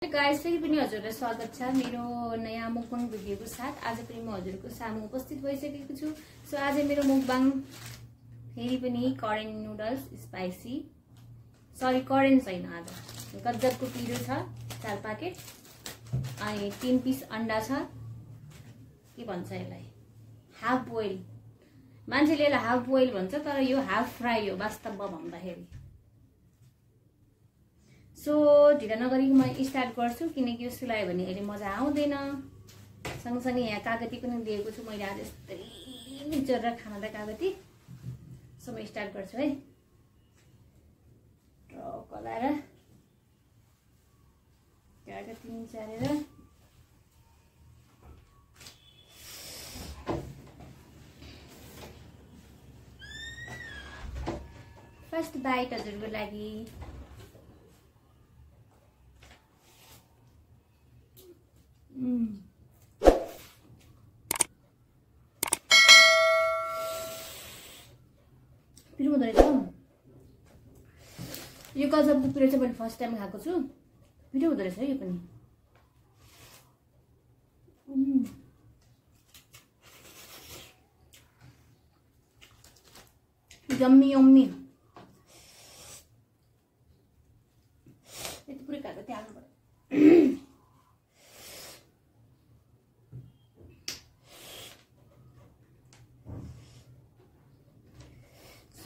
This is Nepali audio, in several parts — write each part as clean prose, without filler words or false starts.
गाइस फेरि पनि हजुरलाई स्वागत छ मेरो नयाँ मुकबाङ भिडियोको साथ। आज पनि म हजुरको सामु उपस्थित भइसकेको छु। सो आज मेरो मुकबाङ फेरि पनि करेन नुडल्स स्पाइसी, सरी करेन छैन, आज गज्जबको पिरो छ 4 प्याकेट अनि 3 पिस अंडा छ। के भन्छ यसलाई, हाफ बोइल। मान्छेले यसलाई हाफ बोइल भन्छ तर यो हाफ फ्राई हो वास्तवमा भन्दाखेरि। सो ढिला नगरी म स्टार्ट गर्छु किनकि यो सिलायो भने अहिले मजा आउँदैन। सँगसँगै यहाँ कागती पनि लिएको छु मैले आज, यस्तै जरा खानालाई कागती। सो म स्टार्ट गर्छु है। कलाएर कागती निचारेर फर्स्ट बाइट हजुरको लागि। पिरो हुँदो रहेछ। यो गजबको पिरो चाहिँ मैले फर्स्ट टाइम खाएको छु। पिरो हुँदो रहेछ यो पनि। Yummy yummy. यति पुरै खाएको त्यो हाल्नु पर्यो।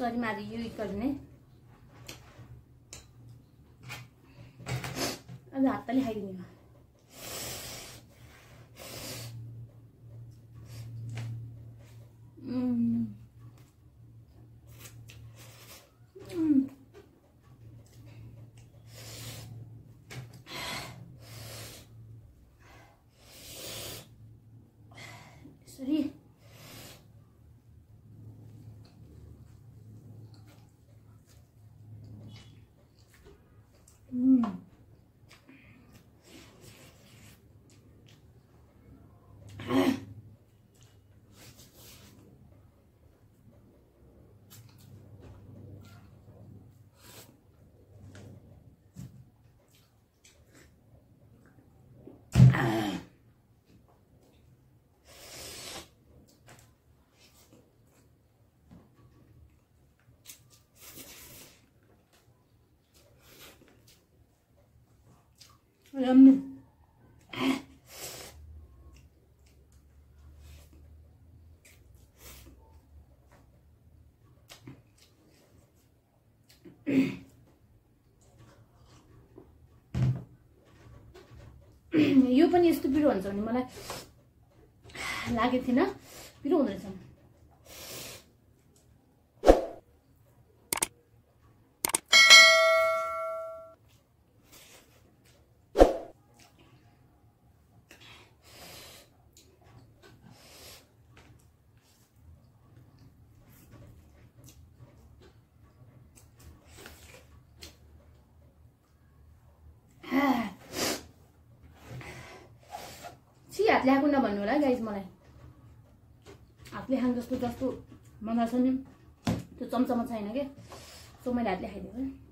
सरी मारी यो गर्ने आज हातले खाइदिने। Sorry yummy. यो पनि यस्तो पिरो हुन्छ भने मलाई लागेको थिएन। पिरो हुँदो रहेछ। हातले खाएको नभन्नु होला गाइज, मलाई हातले खानु जस्तो जस्तो मन छ नि त्यो चम्चामा छैन क्या। सो मैले हातले खाइदिएको।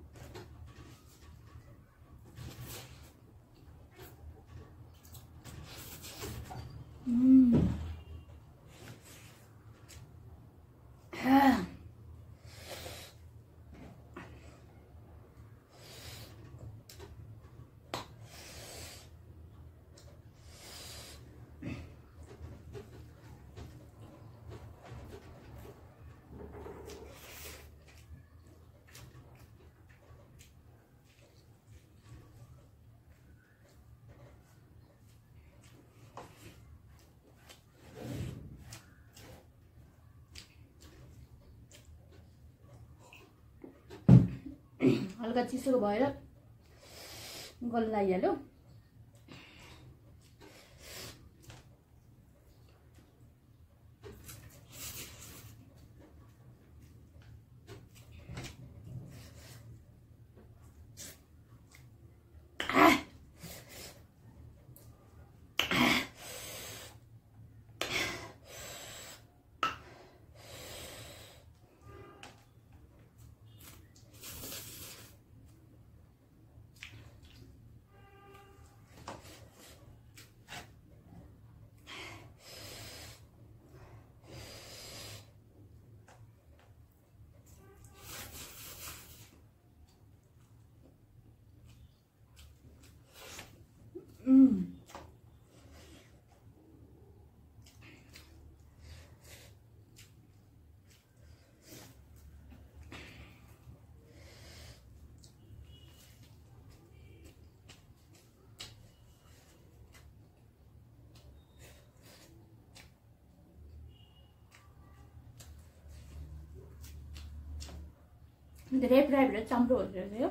हल्का चिसो भएर गल्न आइहाल्यो। धेरै फ्राई भएर चाम्रो भइरहेको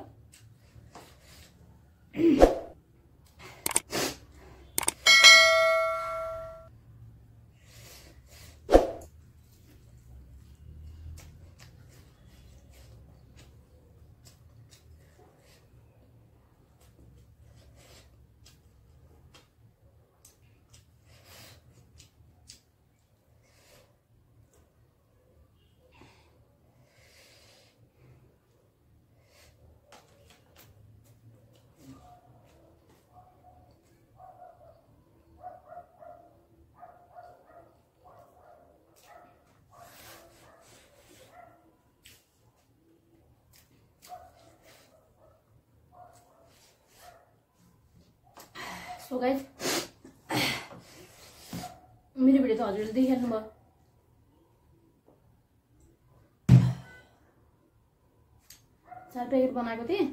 सो गाइस मेरो भिडियो त हजुरले देखिहाल्नु भयो। चार प्याकेट बनाएको थिएँ,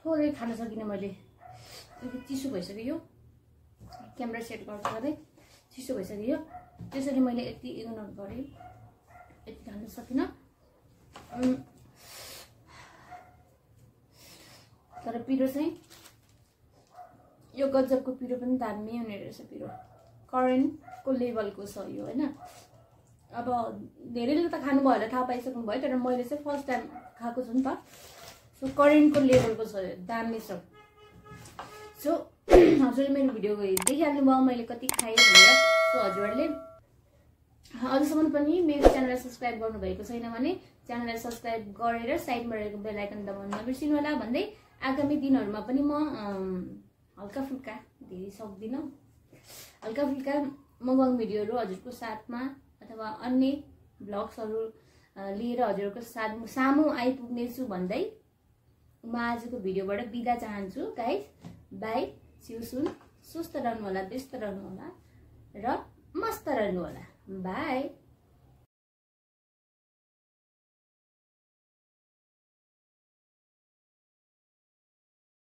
थोरै खान सकिनँ मैले, चिसो भइसक्यो यो क्यामेरा सेट गर्दा गर्दै चिसो भइसक्यो। त्यसरी मैले यति इग्नोर गरेँ, यति खान सकिनँ। तर पिरो चाहिँ यो गजबको पिरो पनि दामी हुने रहेछ। पिरो करेन्टको लेभलको छ यो हैन। अब धेरैले त खानु भयो होला, थाहा पाइसक्नु भयो, तर मैले चाहिँ फर्स्ट टाइम खाएको छु नि त। सो करेन्टको लेभलको छ, दामी छ। सो हजुरले मेरो भिडियो देखिहाल्नु भयो मैले कति खाएँ भनेर। सो हजुरहरूले अझसम्म पनि मेरो च्यानललाई सब्सक्राइब गर्नुभएको छैन भने च्यानललाई सब्सक्राइब गरेर साइडमा रहेको बेल आइकन दबाउन नबिर्सिनु होला भन्दै आगामी दिनहरूमा पनि म हल्का फुल्का, धेरै सक्दिनँ, हल्का फुल्का मुकबाङ भिडियोहरू हजुरको साथमा अथवा अन्य ब्लग्सहरू लिएर हजुरको सामु आइपुग्नेछु भन्दै म आजको भिडियोबाट बिदा चाहन्छु। Guys bye, see you soon. स्वस्थ रहनु होला, व्यस्त रहनु होला र मस्त रहनु होला। बाई।